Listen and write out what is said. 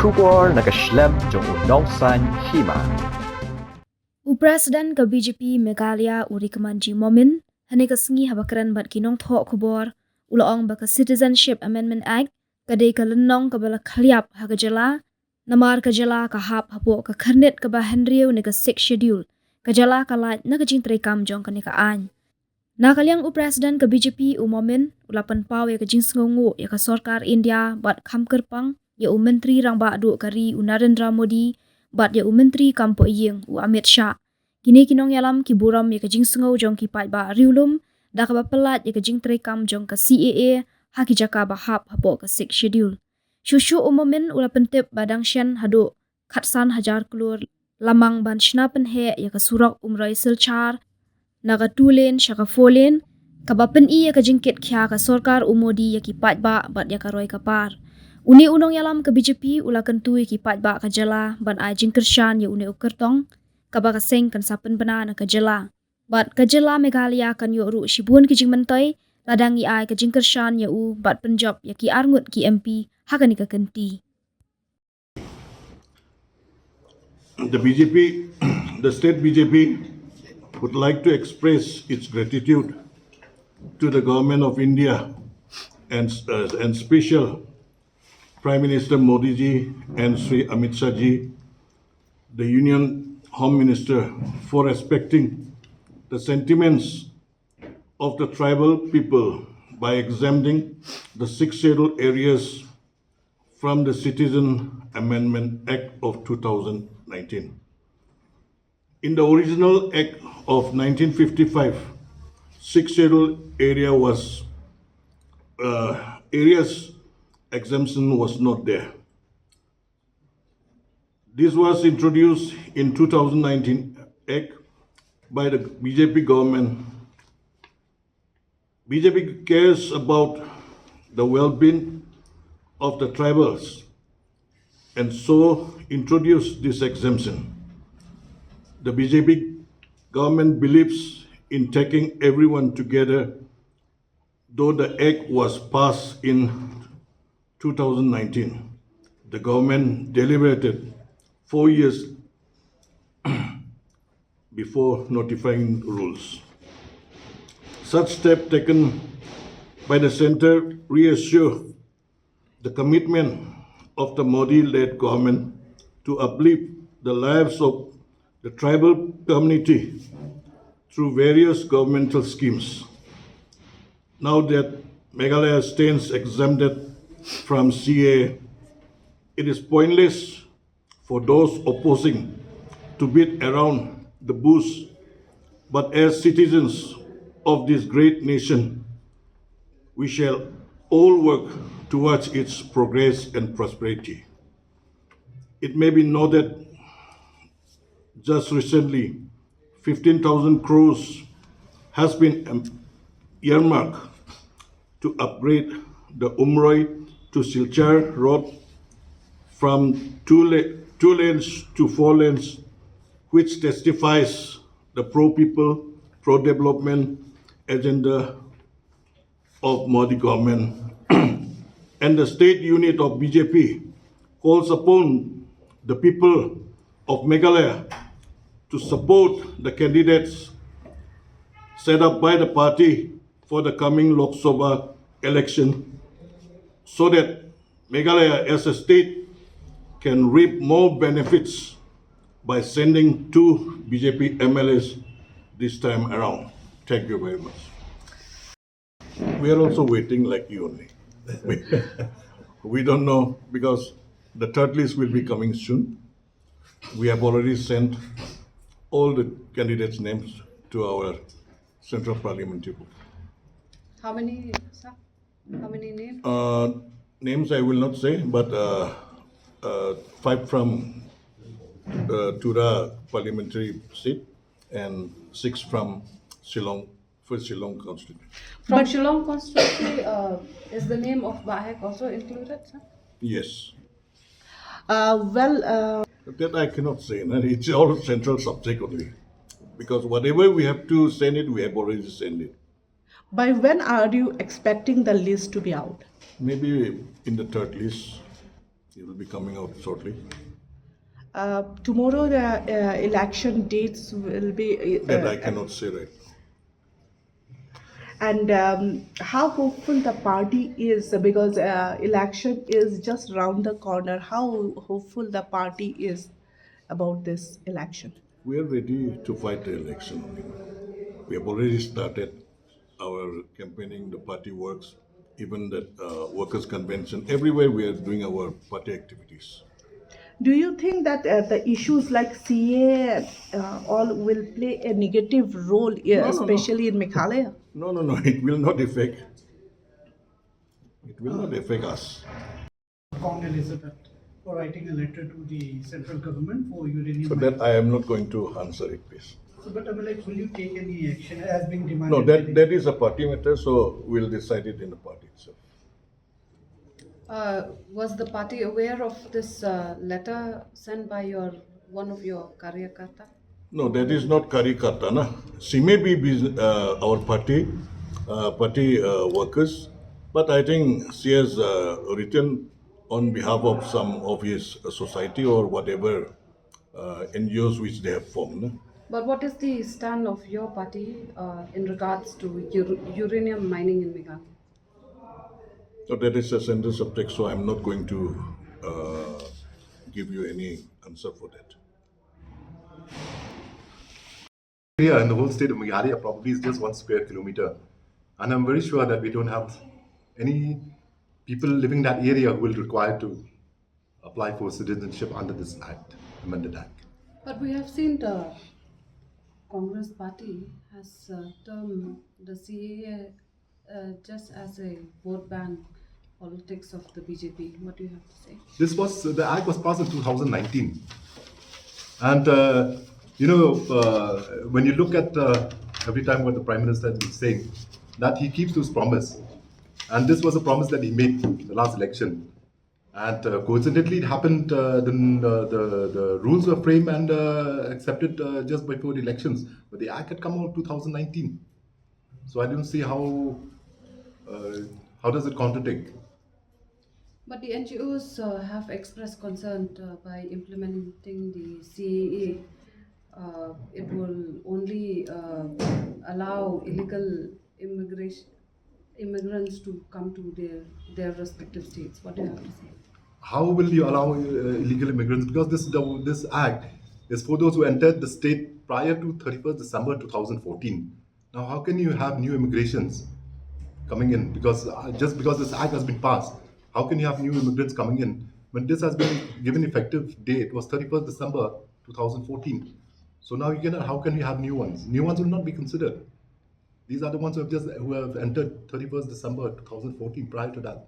Shubor nakaslem jong unongsan Hima. President ka BJP Meghalaya Rikman Momin hani kasengi habakaran bat kinong thok khubor ulaong baka Citizenship Amendment Act kadai ka lenong ka bala khaliap ha ka Jylla namar ka Jylla ka hap hapo ka kharnet ka ba Henriu ne ka 6 schedule ka Jylla ka lait na ka jing kam jong ka ni ka an na kalyang President ka BJP Momin ulapan paw ya ka jing sngongo ya ka sarkar India bat kham kerpang ya menteri rang ba du kari Narendra Modi bat ya menteri kampo yeng Amit Shah kini kinong yalam ki buram ya ka jing sngo jong ki pai ba Riewlum da ka ba pelat ya ka jing kam jong ka CAA ha ki jaka ba hap hapo ka 6 schedule shushu Momin ulapan tip badang shen hadu khatsan hajar klur lamang ban shna pen he ya ka surak umrai silchar na ka 2 lane shaka 4 lane ka ba pen i ya ka jing ket kya ka sarkar Modi ya ki pai ba bat ya ka roi ka par uni unong yalam ke BJP ulakan tui ki pat ba ka Jylla ban ai jing kershan ya uni ukertong ka ba ka seng kan sapen bana na ka Jylla bat ka Jylla Meghalaya kan yo ru shibun ki jing mentai ladang i ai ka jing kershan ya u bat Punjab ya ki arngut ki MP ha ka ni ka kenti The BJP, the state BJP would like to express its gratitude to the government of India and special Prime Minister Modi ji and Sri Amit Shah ji, the Union Home Minister, for respecting the sentiments of the tribal people by exempting the 6 scheduled areas from the Citizen Amendment Act of 2019. In the original Act of 1955, 6 scheduled area was areas exemption was not there. This was introduced in 2019 Act by the BJP government. BJP cares about the well-being of the tribals and so introduced this exemption. The BJP government believes in taking everyone together, though the act was passed in 2019. The government deliberated 4 years before notifying rules. Such step taken by the center reassure the commitment of the Modi-led government to uplift the lives of the tribal community through various governmental schemes. Now that Meghalaya stands exempted from CA, it is pointless for those opposing to beat around the bush, but as citizens of this great nation, we shall all work towards its progress and prosperity. It may be noted just recently 15,000 crores has been earmarked to upgrade the Umroi to Silchar road from 2 lanes to 4 lanes, which testifies the pro-people, pro-development agenda of Modi government. And the state unit of BJP calls upon the people of Meghalaya to support the candidates set up by the party for the coming Lok Sabha election so that Meghalaya as a state can reap more benefits by sending 2 BJP MLAs this time around. Thank you very much. We are also waiting like you only. We don't know because the third list will be coming soon. We have already sent all the candidates' names to our Central Parliamentary Board. How many, sir? How many names? Names I will not say, but 5 from Tura parliamentary seat and 6 from Shillong, for Shillong constituency. From Shillong constituency, is the name of Bahek also included, sir? Yes. That I cannot say. No? It's all central subject only. Because whatever we have to send it, we have already sent it. By when are you expecting the list to be out? Maybe in the third list. It will be coming out shortly. Tomorrow the election dates will be. That I cannot say right now. And how hopeful the party is, because election is just round the corner. How hopeful the party is about this election? We are ready to fight the election. We have already started our campaigning. The party works, even that workers' convention. Everywhere we are doing our party activities. Do you think that the issues like CA all will play a negative role, no. especially in Meghalaya? No. It will not affect. It will not affect us. Kong Elizabeth for writing a letter to the central government for uranium. So that I am not going to answer it, please. So, but I mean, like, will you take any action as being demanded? No, by the- that is a party matter, so we'll decide it in the party itself. Was the party aware of this letter sent by one of your Karyakarta? No, that is not Karyakarta, na. She may be our party workers, but I think she has written on behalf of some of his society or whatever NGOs which they have formed. Na. But what is the stand of your party in regards to uranium mining in Meghalaya? So that is a central subject, so I'm not going to give you any answer for that. Area in the whole state of Meghalaya probably is just 1 square kilometer. And I'm very sure that we don't have any people living in that area who will require to apply for citizenship under this act, amended act. But we have seen the Congress party has termed the CAA just as a vote bank politics of the BJP. What do you have to say? The act was passed in 2019. And, when you look at every time what the Prime Minister has been saying, that he keeps to his promise. And this was a promise that he made in the last election. And coincidentally, it happened, the rules were framed and accepted just before the elections. But the act had come out in 2019. So I don't see how does it contradict? But the NGOs have expressed concern by implementing the CAA. It will only allow illegal immigrants to come to their respective states. What do you have to say? How will you allow illegal immigrants? Because this act is for those who entered the state prior to 31st December 2014. Now, how can you have new immigrations coming in? Because just because this act has been passed, how can you have new immigrants coming in? When this has been given effective date was 31st December 2014. So now how can you have new ones? New ones will not be considered. These are the ones who have entered 31st December 2014 prior to that.